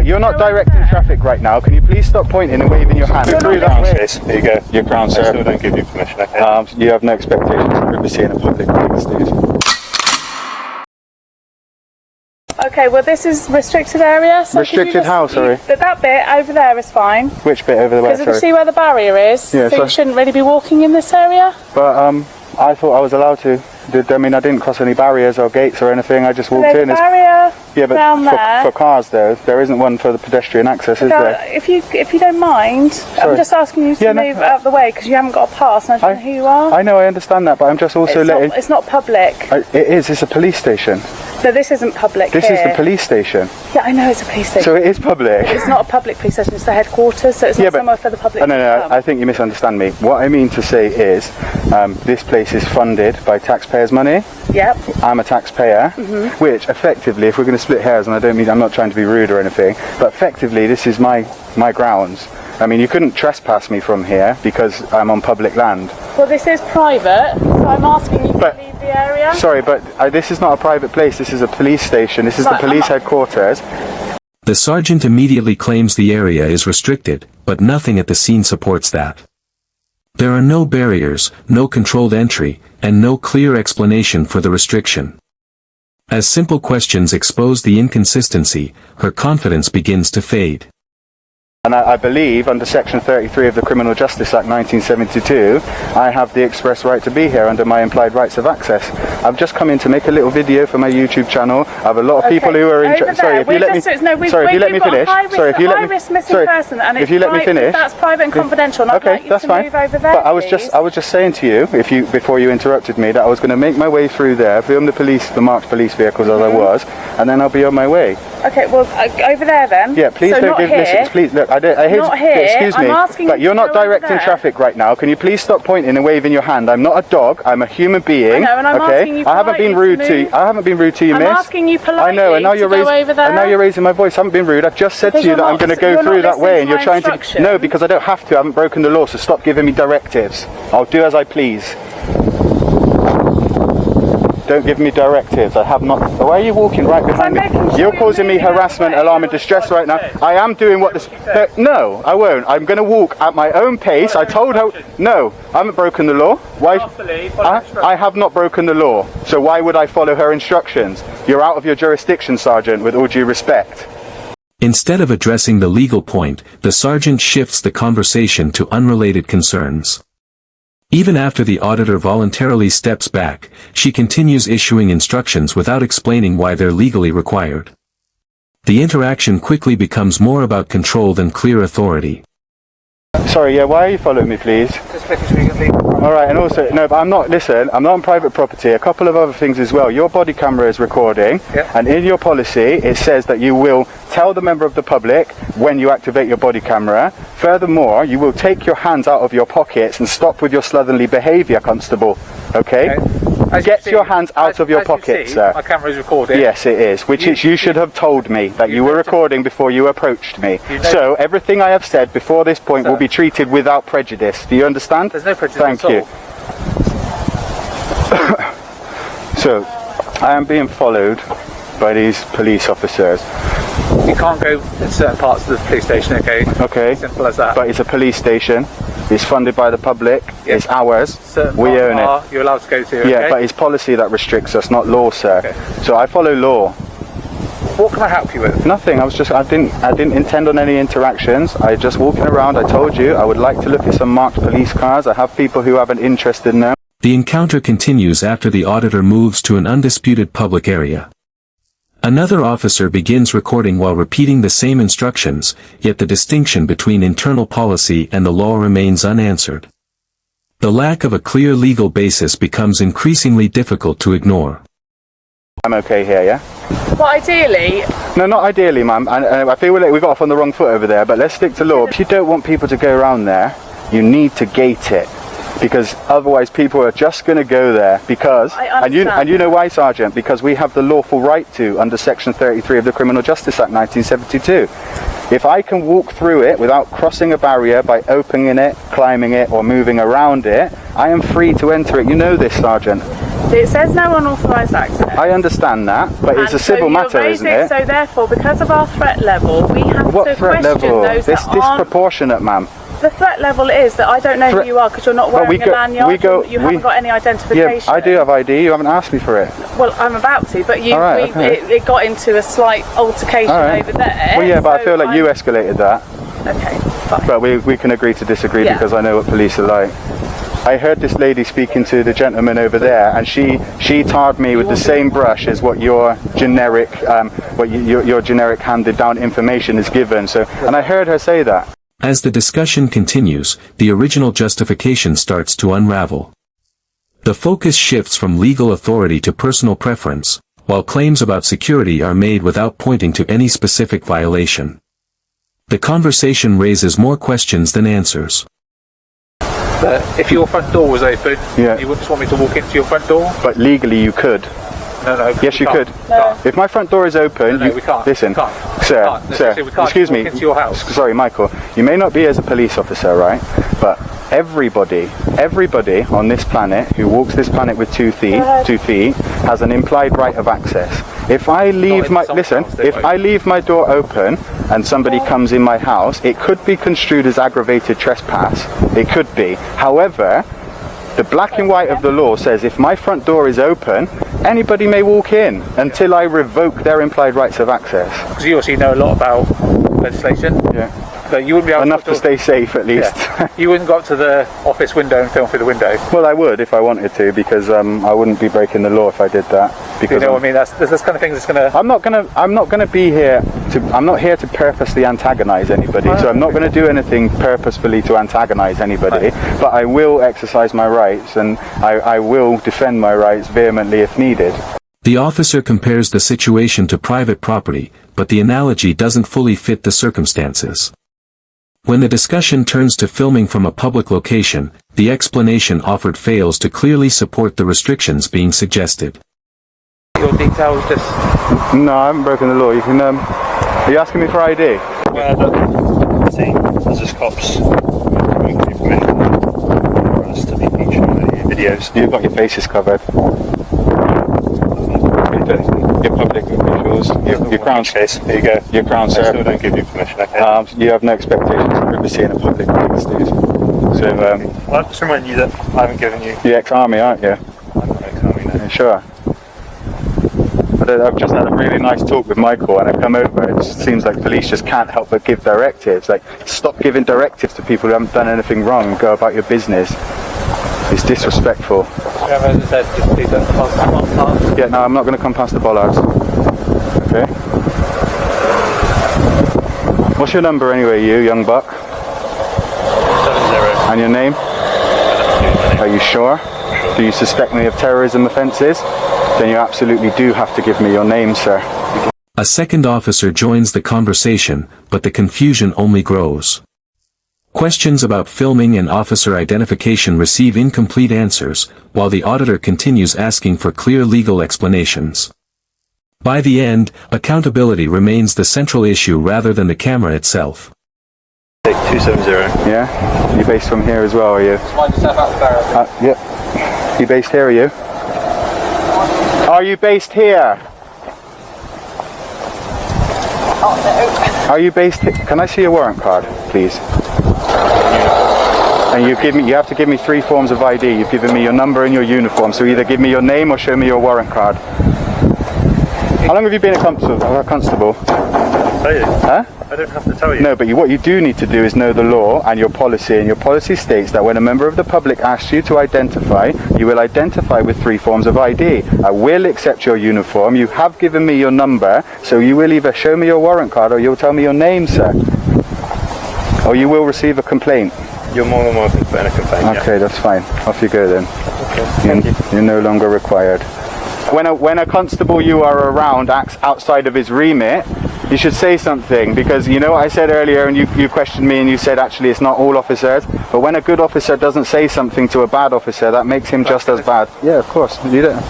But you're not directing traffic right now. Can you please stop pointing and waving your hand? Through that way. There you go. Your crown, sir. I still don't give you permission, okay? You have no expectations of privacy in a public place, dude. Okay, well this is restricted area. So restricted how, sorry? That bit over there is fine. Which bit over there, because you see where the barrier is, yeah, so you shouldn't really be walking in this area. But I thought I was allowed to. I mean, I didn't cross any barriers or gates or anything, I just walked in. There's a barrier down there. For cars though, there isn't one for the pedestrian access, is there? If you don't mind, I'm just asking you to move out of the way because you haven't got a pass and I don't know who you are. I know, I understand that, but I'm just also letting... It's not public. It is, it's a police station. No, this isn't public. This is the police station. Yeah, I know it's a police station. So it is public. It's not a public police station, it's the headquarters, so it's not somewhere for the public. No, I think you misunderstand me. What I mean to say is, this place is funded by taxpayers' money. Yep. I'm a taxpayer, which effectively, if we're going to split hairs, and I'm not trying to be rude or anything, but effectively this is my grounds. I mean, you couldn't trespass me from here because I'm on public land. Well, this is private, so I'm asking you to leave the area. Sorry, but this is not a private place. This is a police station. This is the police headquarters. The sergeant immediately claims the area is restricted, but nothing at the scene supports that. There are no barriers, no controlled entry, and no clear explanation for the restriction. As simple questions expose the inconsistency, her confidence begins to fade. And I believe under Section 33 of the Criminal Justice Act 1972, I have the express right to be here under my implied rights of access. I've just come in to make a little video for my YouTube channel. I have a lot of people who are interested. Sorry, if you let me finish. Sorry, if you let me finish. Sorry, if you let me finish. If you let me finish. That's private and confidential. Okay, that's fine. But I was just saying to you, before you interrupted me, that I was going to make my way through there, film the marked police vehicles as I was, and then I'll be on my way. Okay, well, over there then. Yeah, please don't give this. Please look. I hate not here. Excuse me, but you're not directing traffic right now. Can you please stop pointing and waving your hand? I'm not a dog. I'm a human being. I know, and I'm asking you. I haven't been rude to you. I haven't been rude to you, miss. I'm asking you politely. I know, and now you're raising my voice. I haven't been rude. I've just said to you that I'm going to go through that way, and you're trying to. No, because I don't have to. I haven't broken the law, so stop giving me directives. I'll do as I please. Don't give me directives. I have not. Why are you walking right behind me? You're causing me harassment, alarm and distress right now. I am doing what this... No, I won't. I'm going to walk at my own pace. I told her... No, I haven't broken the law. Why? I have not broken the law. So why would I follow her instructions? You're out of your jurisdiction, Sergeant, with all due respect. Instead of addressing the legal point, the sergeant shifts the conversation to unrelated concerns. Even after the auditor voluntarily steps back, she continues issuing instructions without explaining why they're legally required. The interaction quickly becomes more about control than clear authority. Sorry, yeah, why are you following me, please? Just making sure you can leave. Alright, and also, no, but I'm not on private property. A couple of other things as well. Your body camera is recording, and in your policy, it says that you will tell the member of the public when you activate your body camera. Furthermore, you will take your hands out of your pockets and stop with your slovenly behaviour, Constable. Okay? Get your hands out of your pockets, sir. My camera is recording. Yes, it is. You should have told me that you were recording before you approached me. So everything I have said before this point will be treated without prejudice. Do you understand? There's no prejudice. Thank you. So, I am being followed by these police officers. You can't go in certain parts of the police station, okay? Okay. Simple as that. But it's a police station. It's funded by the public. It's ours. We own it. You're allowed to go to. Okay? Yeah, but it's policy that restricts us, not law, sir. Okay. So I follow law. What can I help you with? Nothing. I didn't intend on any interactions. I just walking around. I told you I would like to look at some marked police cars. I have people who have an interest in them. The encounter continues after the auditor moves to an undisputed public area. Another officer begins recording while repeating the same instructions, yet the distinction between internal policy and the law remains unanswered. The lack of a clear legal basis becomes increasingly difficult to ignore. I'm okay here, yeah? Well, ideally... No, not ideally, ma'am. I feel like we got off on the wrong foot over there, but let's stick to law. If you don't want people to go around there, you need to gate it. Because otherwise people are just going to go there because, and you know why, Sergeant? Because we have the lawful right to under Section 33 of the Criminal Justice Act 1972. If I can walk through it without crossing a barrier by opening it, climbing it or moving around it, I am free to enter it. You know this, Sergeant. It says no unauthorised access. I understand that, but it's a civil matter, isn't it? So therefore, because of our threat level, we have What to threat question level? those This that aren't. disproportionate, ma'am. The threat level is that I don't know who you are because you're not wearing a lanyard. You haven't got any identification. Yeah, I do have ID. You haven't asked me for it. Well, I'm about to, but okay. it got into a slight altercation over there. Well, yeah, but I feel like you escalated that. Okay, fine. But we can agree to disagree because I know what police are like. I heard this lady speaking to the gentleman over there, and she tarred me with the same brush as what your generic your generic handed down information is given. So, and I heard her say that. As the discussion continues, the original justification starts to unravel. The focus shifts from legal authority to personal preference, while claims about security are made without pointing to any specific violation. The conversation raises more questions than answers. If your front door was open, you wouldn't just want me to walk into your front door? But legally you could. No, yes, you could. No. If my front door is open, we can't. Listen, We can't. sir, We can't excuse me. walk into your house. Sorry, Michael. You may not be as a police officer, right? But everybody on this planet who walks this planet with 2 feet, has an implied right of access. If I leave I leave my door open and somebody comes in my house, it could be construed as aggravated trespass. It could be. However, the black and white of the law says if my front door is open, anybody may walk in until I revoke their implied rights of access. Because you obviously know a lot about legislation. Yeah. But you wouldn't be able enough to stay safe at least. Yeah. You wouldn't go up to the office window and film through the window. Well, I would if I wanted to, because I wouldn't be breaking the law if I did that. Because you know what I mean? That's kind of thing that's gonna. I'm not gonna be here to. I'm not here to purposely antagonise anybody. So I'm not going to do anything purposefully to antagonise anybody. But I will exercise my rights, and I will defend my rights vehemently if needed. The officer compares the situation to private property, but the analogy doesn't fully fit the circumstances. When the discussion turns to filming from a public location, the explanation offered fails to clearly support the restrictions being suggested. Your details just... No, I haven't broken the law. You can, are you asking me for ID? Well, look, see, there's just cops. We give permission for us to be featured in the videos. You've got your faces covered. Your public officials, your crown case. There you go. Your crown, I sir. still don't give you permission, okay? You have no expectations of privacy in a public place, dude. So, well, I'll just remind you that I haven't given you... You're ex-army, aren't you? I'm not ex-army now. Yeah, sure. I've just had a really nice talk with Michael, and I've come over. It seems like police just can't help but give directives. Like, stop giving directives to people who haven't done anything wrong and go about your business. It's disrespectful. Yeah, no, I'm not going to come past the bollards. Okay. What's your number anyway, you young buck? 70. And your name? Are you sure? Do you suspect me of terrorism offences? Then you absolutely do have to give me your name, sir. A second officer joins the conversation, but the confusion only grows. Questions about filming and officer identification receive incomplete answers, while the auditor continues asking for clear legal explanations. By the end, accountability remains the central issue rather than the camera itself. 270. Yeah? You based from here as well, are you? Mind yourself out the barrel. Yep. You based here, are you? Are you based here? Oh, no. Are you based here? Can I see your warrant card, please? And you have to give me 3 forms of ID. You've given me your number and your uniform. So either give me your name or show me your warrant card. How long have you been a constable? Tell you? Huh? I don't have to tell you. No, but what you do need to do is know the law and your policy. And your policy states that when a member of the public asks you to identify, you will identify with 3 forms of ID. I will accept your uniform. You have given me your number, so you will either show me your warrant card or you'll tell me your name, sir. Or you will receive a complaint. You're more than welcome to put in a complaint. Okay, that's fine. Off you go then. Okay, thank you. You're no longer required. When a constable you are around acts outside of his remit, you should say something, because you know what I said earlier, and you questioned me and you said actually it's not all officers, but when a good officer doesn't say something to a bad officer, that makes him just as bad. Yeah, of course. You don't.